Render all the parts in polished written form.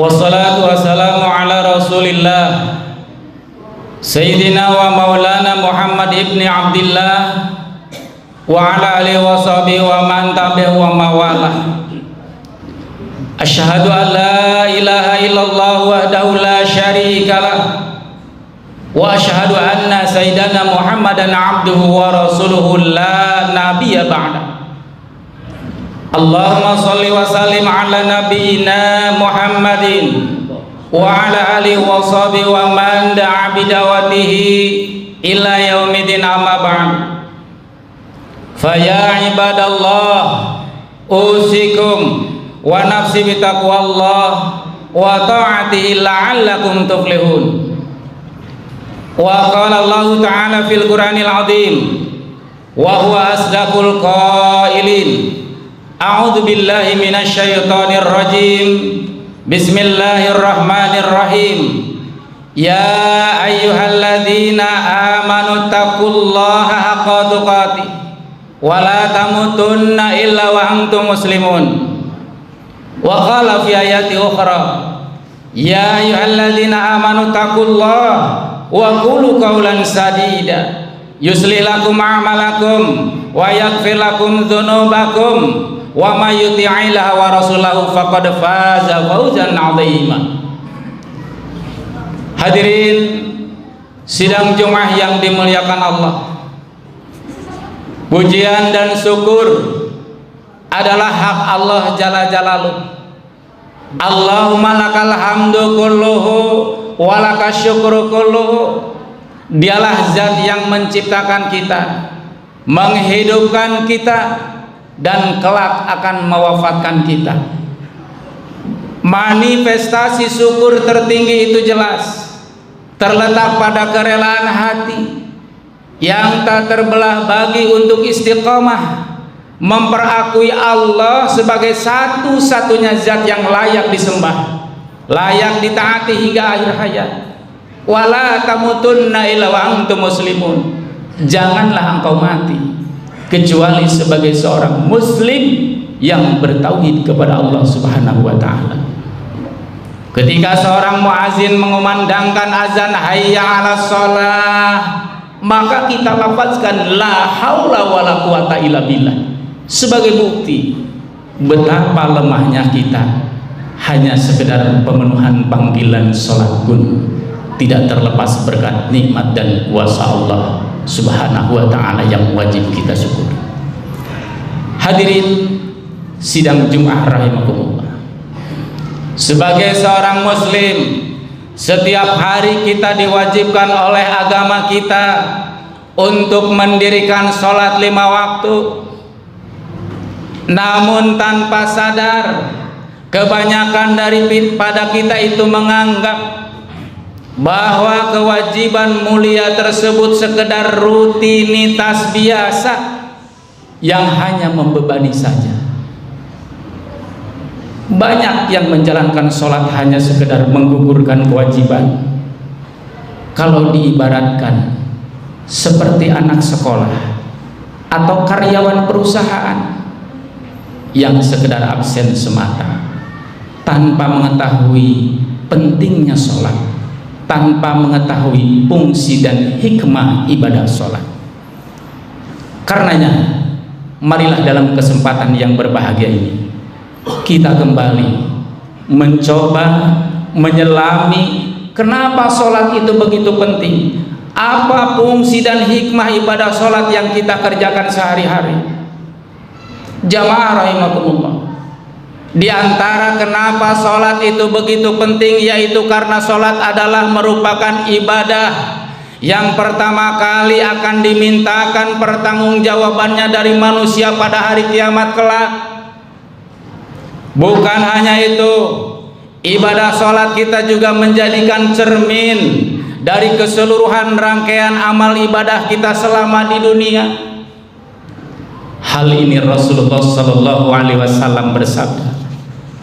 Wassalatu wassalamu ala rasulillah Sayyidina wa maulana Muhammad ibni Abdillah wa ala alihi wa sahbihi wa man tabi'ahu wa mawalah. Asyhadu an la ilaha illallah wahdahu la syarikalah wa asyhadu anna sayyidana Muhammadan abduhu wa rasuluhu la nabiyya ba'da. Allahumma sholli wa sallim ala nabiyyina Muhammadin wa ala alihi wa sahbihi wa man da'a bidawatihi ila yaumidin, amma ba'd. Fa ya ibadallah usikum wa nafsi bitaqwallah wa ta'atihi la'allakum tuflihun. Wa qala Allah ta'ala fil Qur'anil azim wa huwa asdaqul qailin. A'udzu billahi minasy syaithanir rajim. Bismillahirrahmanirrahim. Ya ayyuhalladzina amanu taqullaha haqqa tuqatih wa la tamutunna illa wa antum muslimun. Wa qala fi ayati ukhra, ya ayyuhalladzina amanu taqullaha wa qulu qawlan sadida yuslih lakum a'malakum wa yaghfir lakum dzunubakum wa may yuti'illaha wa rasulahu faqad faza fawzan 'azima. Hadirin sidang Jumat yang dimuliakan Allah, pujian dan syukur adalah hak Allah jalla jalaluh. Allahumma lakal hamdu kulluhu wa lakas syukru kulluhu. Dialah zat yang menciptakan kita, menghidupkan kita, dan kelak akan mewafatkan kita. Manifestasi syukur tertinggi itu jelas terletak pada kerelaan hati yang tak terbelah bagi untuk istiqomah memperakui Allah sebagai satu-satunya zat yang layak disembah, layak ditaati hingga akhir hayat. Wala tamutunna illa wa antum muslimun. Janganlah engkau mati kecuali sebagai seorang muslim yang bertauhid kepada Allah Subhanahu wa taala. Ketika seorang muazin mengumandangkan azan hayya 'alas shalah, maka kita lafazkan la haula wala quwata illa billah sebagai bukti betapa lemahnya kita. Hanya sekedar pemenuhan panggilan salat pun tidak terlepas berkat nikmat dan kuasa Allah Subhanahu wa ta'ala yang wajib kita syukuri. Hadirin sidang Jumat rahimakumullah, sebagai seorang muslim, setiap hari kita diwajibkan oleh agama kita untuk mendirikan sholat 5 waktu. Namun tanpa sadar, kebanyakan daripada kita itu menganggap bahwa kewajiban mulia tersebut sekedar rutinitas biasa yang hanya membebani saja. Banyak yang menjalankan sholat hanya sekedar menggugurkan kewajiban. Kalau diibaratkan seperti anak sekolah atau karyawan perusahaan yang sekedar absen semata, tanpa mengetahui pentingnya sholat, tanpa mengetahui fungsi dan hikmah ibadah sholat. Karenanya, marilah dalam kesempatan yang berbahagia ini kita kembali mencoba menyelami kenapa sholat itu begitu penting, apa fungsi dan hikmah ibadah sholat yang kita kerjakan sehari-hari. Jamaah rahimakumullah, di antara kenapa sholat itu begitu penting, yaitu karena sholat adalah merupakan ibadah yang pertama kali akan dimintakan pertanggungjawabannya dari manusia pada hari kiamat kelak. Bukan hanya itu, ibadah sholat kita juga menjadikan cermin dari keseluruhan rangkaian amal ibadah kita selama di dunia. Hal ini Rasulullah Sallallahu Alaihi Wasallam bersabda,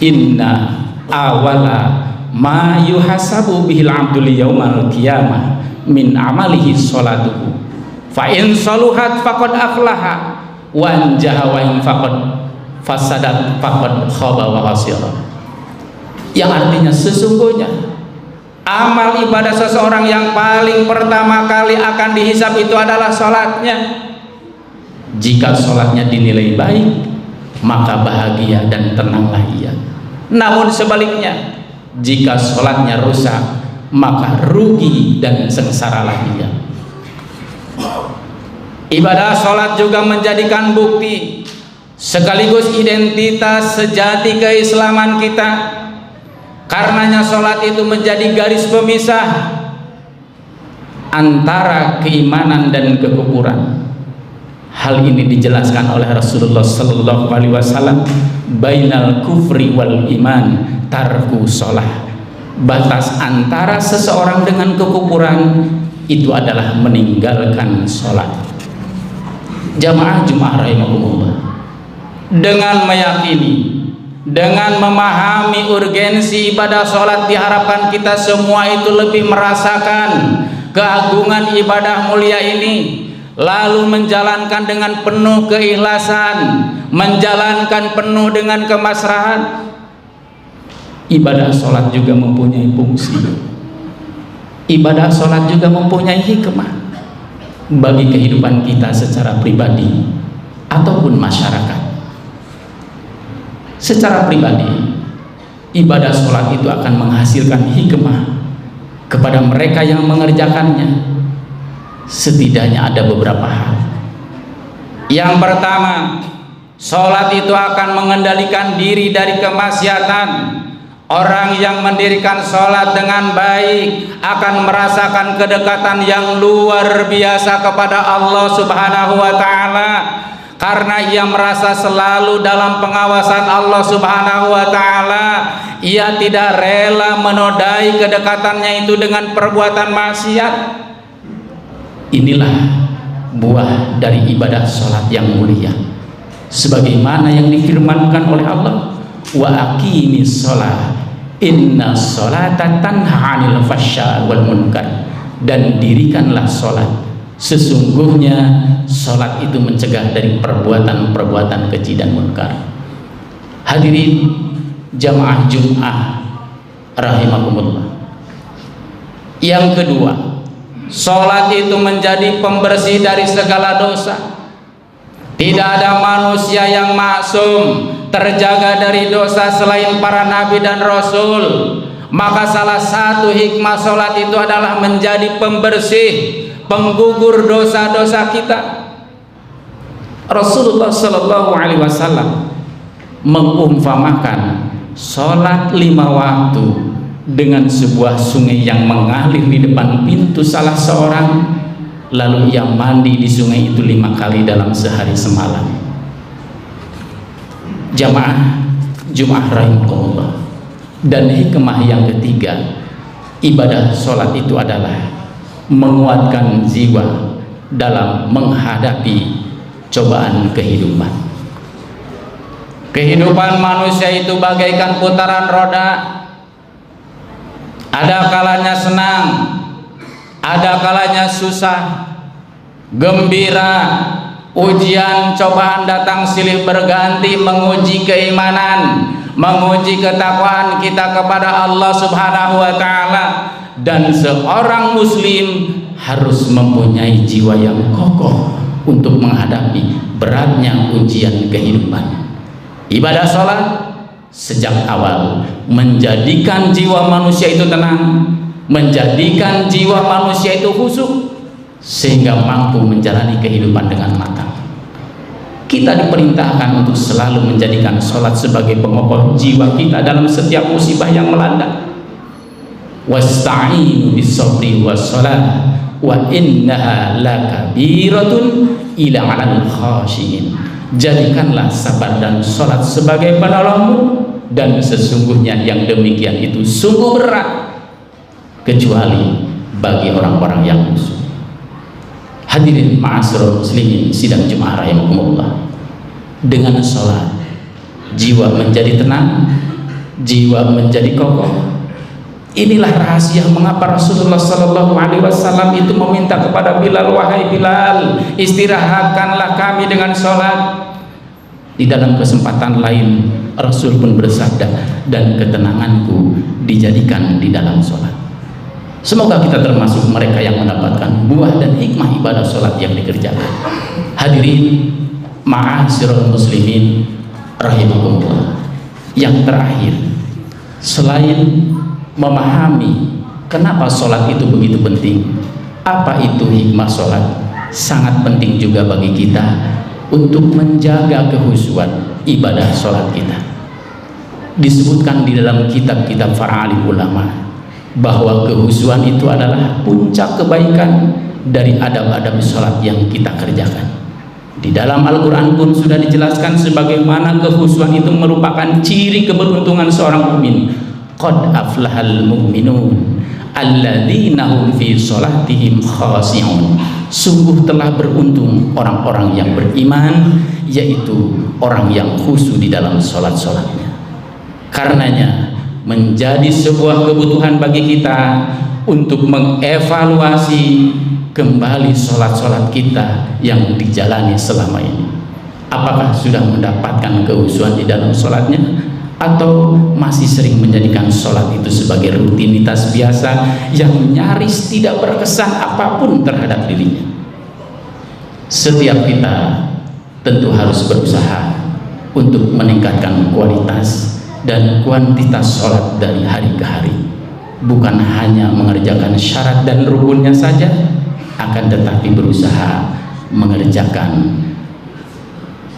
Inna awala ma yuhasabu bihil abdul yaumal qiyamah min amalihi sholatuhu fa in saluhat faqad aflaha wa anjaha wa in faqad fasadat faqad khaba wa khasira. yang artinya sesungguhnya amal ibadah seseorang yang paling pertama kali akan dihisab itu adalah sholatnya. Jika sholatnya dinilai baik, maka bahagia dan tenanglah ia. Namun sebaliknya, jika sholatnya rusak, maka rugi dan sengsaralah ia. Ibadah sholat juga menjadikan bukti sekaligus identitas sejati keislaman kita. Karenanya sholat itu menjadi garis pemisah antara keimanan dan kekufuran. Hal ini dijelaskan oleh Rasulullah sallallahu alaihi wasallam, bainal kufri wal iman tarku sholah. Batas antara seseorang dengan kekufuran itu adalah meninggalkan sholat. Jamaah Jumat rahimakumullah, dengan meyakini, dengan memahami urgensi ibadah sholat, diharapkan kita semua itu lebih merasakan keagungan ibadah mulia ini, lalu menjalankan dengan penuh keikhlasan, menjalankan penuh dengan kemasrahan. Ibadah sholat juga mempunyai fungsi. Ibadah sholat juga mempunyai hikmah bagi kehidupan kita secara pribadi ataupun masyarakat. Secara pribadi, ibadah sholat itu akan menghasilkan hikmah kepada mereka yang mengerjakannya. Setidaknya ada beberapa hal. Yang pertama, sholat itu akan mengendalikan diri dari kemaksiatan. Orang yang mendirikan sholat dengan baik akan merasakan kedekatan yang luar biasa kepada Allah Subhanahu wa Ta'ala, karena ia merasa selalu dalam pengawasan Allah Subhanahu wa Ta'ala. Ia tidak rela menodai kedekatannya itu dengan perbuatan maksiat. Inilah buah dari ibadah sholat yang mulia, sebagaimana yang difirmankan oleh Allah, wa aqimis sholat inna sholata tanha 'anil fahsya wal munkar. Dan dirikanlah sholat, sesungguhnya sholat itu mencegah dari perbuatan-perbuatan keji dan munkar. Hadirin jamaah Jum'ah rahimakumullah. Yang kedua, sholat itu menjadi pembersih dari segala dosa. Tidak ada manusia yang maksum, terjaga dari dosa selain para nabi dan rasul. Maka salah satu hikmah sholat itu adalah menjadi pembersih, penggugur dosa-dosa kita. Rasulullah sallallahu alaihi wasallam mengumpamakan sholat 5 waktu dengan sebuah sungai yang mengalir di depan pintu salah seorang, lalu ia mandi di sungai itu 5 kali dalam sehari semalam. Jamaah Jumat rahimakumullah. Dan hikmah yang ketiga, ibadah sholat itu adalah menguatkan jiwa dalam menghadapi cobaan kehidupan. Kehidupan manusia itu bagaikan putaran roda. Ada kalanya senang, ada kalanya susah, gembira, ujian, cobaan datang silih berganti menguji keimanan, menguji ketakwaan kita kepada Allah Subhanahu wa Ta'ala. Dan seorang muslim harus mempunyai jiwa yang kokoh untuk menghadapi beratnya ujian kehidupan. Ibadah sholat sejak awal menjadikan jiwa manusia itu tenang, menjadikan jiwa manusia itu khusyuk, sehingga mampu menjalani kehidupan dengan matang. Kita diperintahkan untuk selalu menjadikan sholat sebagai pengokoh jiwa kita dalam setiap musibah yang melanda. Wasta'inu bis-sabri was-shalah wa innaha lakabiratun ila 'alal khashiyin. Jadikanlah sabar dan sholat sebagai penolongmu, dan sesungguhnya yang demikian itu sungguh berat kecuali bagi orang-orang yang khusyuk. Hadirin ma'asyiral muslimin sidang Jumat rahimakumullah. Dengan sholat jiwa menjadi tenang, jiwa menjadi kokoh. Inilah rahasia mengapa Rasulullah sallallahu alaihi wasallam itu meminta kepada Bilal, wahai Bilal, istirahatkanlah kami dengan sholat. Di dalam kesempatan lain Rasul pun bersabda, dan ketenanganku dijadikan di dalam sholat. Semoga kita termasuk mereka yang mendapatkan buah dan hikmah ibadah sholat yang dikerjakan. Hadirin ma'asyiral muslimin rahimakumullah. Yang terakhir, selain memahami kenapa sholat itu begitu penting, apa itu hikmah sholat, sangat penting juga bagi kita untuk menjaga kehusuan ibadah sholat kita. Disebutkan di dalam kitab-kitab para alim ulama bahwa kehusuan itu adalah puncak kebaikan dari adab-adab sholat yang kita kerjakan. Di dalam Al-Quran pun sudah dijelaskan sebagaimana kehusuan itu merupakan ciri keberuntungan seorang mukmin. Qad aflahal mu'minun alladzina hum fi sholatihim khashi'un. Sungguh telah beruntung orang-orang yang beriman, yaitu orang yang khusyuk di dalam sholat-sholatnya. Karenanya menjadi sebuah kebutuhan bagi kita untuk mengevaluasi kembali sholat-sholat kita yang dijalani selama ini. Apakah sudah mendapatkan kehusuan di dalam sholatnya, atau masih sering menjadikan sholat itu sebagai rutinitas biasa yang nyaris tidak berkesan apapun terhadap dirinya. Setiap kita tentu harus berusaha untuk meningkatkan kualitas dan kuantitas sholat dari hari ke hari, bukan hanya mengerjakan syarat dan rukunnya saja, akan tetapi berusaha mengerjakan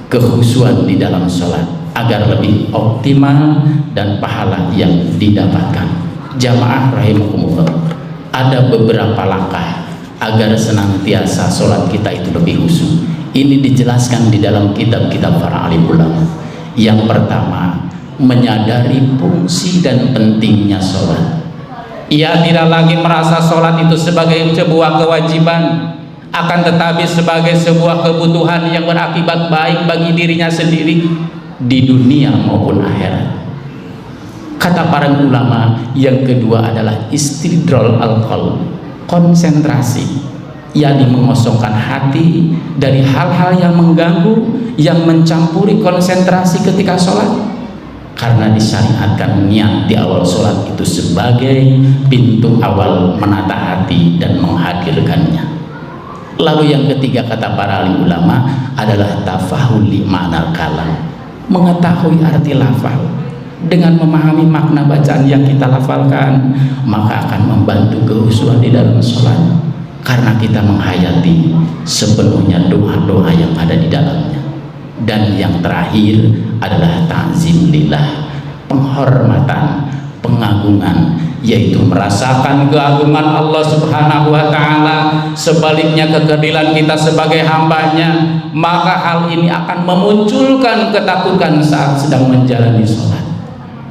kehusuan di dalam sholat agar lebih optimal dan pahala yang didapatkan. Jamaah rahimakumullah, ada beberapa langkah agar senantiasa sholat kita itu lebih khusyuk. Ini dijelaskan di dalam kitab-kitab para alim ulama. Yang pertama, menyadari fungsi dan pentingnya sholat. Ia tidak lagi merasa sholat itu sebagai sebuah kewajiban, akan tetapi sebagai sebuah kebutuhan yang berakibat baik bagi dirinya sendiri di dunia maupun akhirat. Kata para ulama, yang kedua adalah istidrol al-qalb, konsentrasi, yakni mengosongkan hati dari hal-hal yang mengganggu, yang mencampuri konsentrasi ketika sholat. Karena disyariatkan niat di awal sholat itu sebagai pintu awal menata hati dan menghadirkannya. Lalu yang ketiga, kata para alim ulama, adalah tafahuli makna kalam, mengetahui arti lafal. Dengan memahami makna bacaan yang kita lafalkan, maka akan membantu kehusuan di dalam sholat, karena kita menghayati sepenuhnya doa-doa yang ada di dalamnya. Dan yang terakhir adalah ta'zim lillah, penghormatan, pengagungan, yaitu merasakan keagungan Allah Subhanahu wa ta'ala, sebaliknya kekerdilan kita sebagai hambanya. Maka hal ini akan memunculkan ketakutan saat sedang menjalani sholat.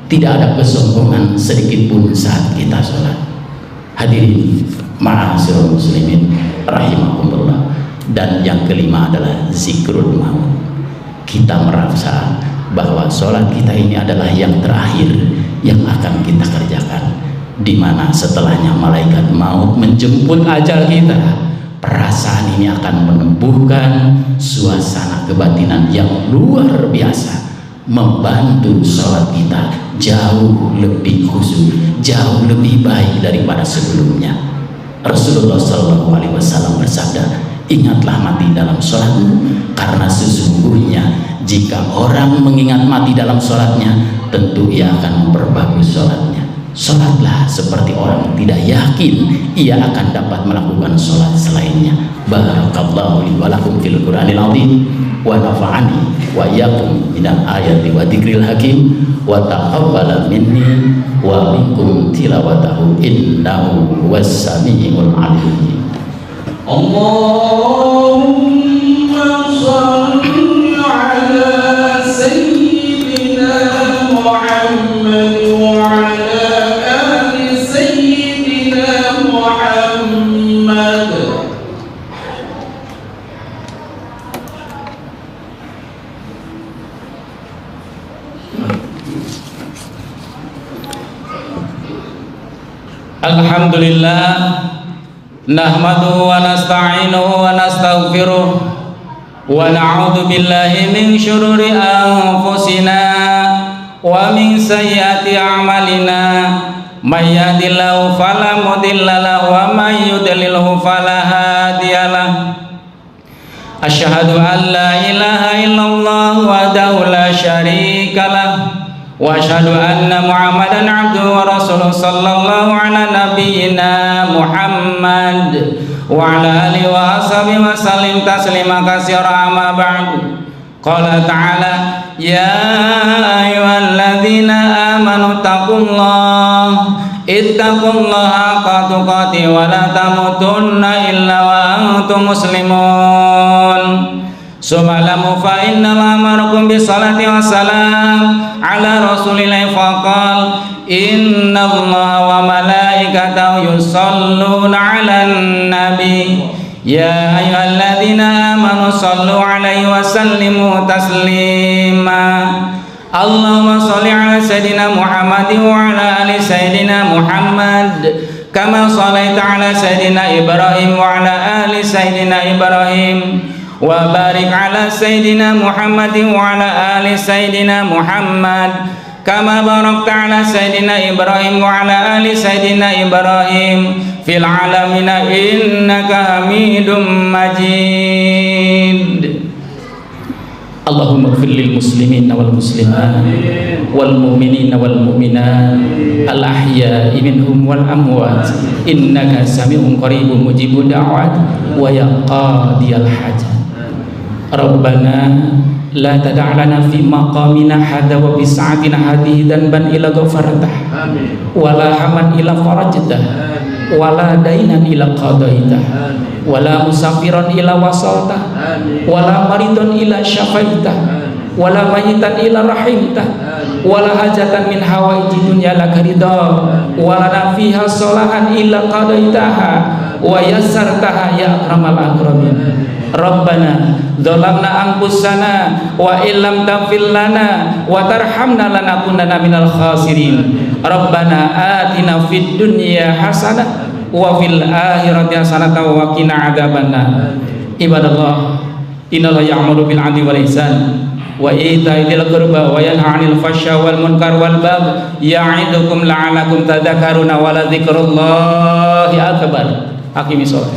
Tidak ada kesombongan sedikit pun saat kita sholat. Hadirin ma'asyiral muslimin rahimakumullah. Dan yang kelima adalah zikrul maut. Kita merasa bahwa sholat kita ini adalah yang terakhir yang akan kita kerjakan, di mana setelahnya malaikat maut menjemput ajal kita. Perasaan ini akan menumbuhkan suasana kebatinan yang luar biasa, membantu sholat kita jauh lebih khusyuk, jauh lebih baik daripada sebelumnya. Rasulullah SAW bersabda, ingatlah mati dalam sholatmu, karena sesungguhnya jika orang mengingat mati dalam sholatnya, tentu ia akan memperbagus sholatnya. Sholatlah seperti orang tidak yakin ia akan dapat melakukan sholat selainnya. Barakallahu li wa lakum fil Qur'anil azim, wa nafa'ani wa iyyakum minal ayati wa dzikril hakim, wa taqabbala minni wa minkum tilawatahu innahu huwas samiul alim. Allahumma shalli ala sayyidina Muhammad wa ala ali sayyidina Muhammad. Alhamdulillah, nahmaduhu wa nasta'inuhu wa nastaghfiruh wa na'udzu billahi min syururi anfusina wa min sayyiati a'malina may yahdihillahu fala mudilla lahu wa may yudlilhu fala hadiyalah. Asyhadu an la ilaha illallah wahdahu la syarikalah wa asyhadu anna Muhammadan abduhu wa rasuluhu sallallahu ala nabiyyina Muhammad wa ala alihi wa ashabihi wa sallim taslima katsira amma ba'du. Qala ta'ala ya ayyuhalladzina amanu ittaqullaha haqqa tuqatih wa la tamutunna illa wa antum muslimun. Sumalamu fa inna amarakum bisalati wassalam ala rasulillahi faqal inna allaha wa malaikatahu yusalluna ala nabi ya ayyuhalladzina amanu sallu alaihi wa sallimu taslima. Allahumma sholli ala sayyidina Muhammad wa ala ali sayyidina Muhammad kama shallaita ala sayyidina Ibrahim wa ala ali sayyidina Ibrahim wa barik ala sayyidina Muhammad wa ala ali sayyidina Muhammad kama barakta ala sayyidina Ibrahim wa ala ali sayyidina Ibrahim fil alamin innaka Hamidum Majid. Allahumma ighfir lil muslimina wal muslimat wal mu'minina wal mu'minat al ahya'i minhum wal amwat innaka sami'un qaribun mujibud da'wat wa ya qadiyal hajat. Rabbana la tada' lana fi maqamina hadha wa bi sa'atina hadhihi dhanban illa ghafartah wa la haman illa farajtah wa la dainan illa qadaitah wa la musafiran illa wasaltah wa la maridun illa syafaitah wa la mayitan illa rahimtah wa la hajatan min hawaiji dunya laka ridha wa la fiha salahan illa qadaitaha wa yassartaha ya akramal akramin. Rabbana dzalamna anfusana wa illam taghfir lana wa tarhamna lanakunanna minal khasirin. Rabbana atina fid dunya hasanah wa fil akhirati hasanah wa qina adzabannar. Ibadallah, innallaha ya'muru bil 'adli wal ihsan wa ita'i dzil qurba wa yanha 'anil fahsya wal munkar wal baghi ya'idukum la'allakum tadhakkaruna wa la dzikrullahi akbar. Aqimis shalah.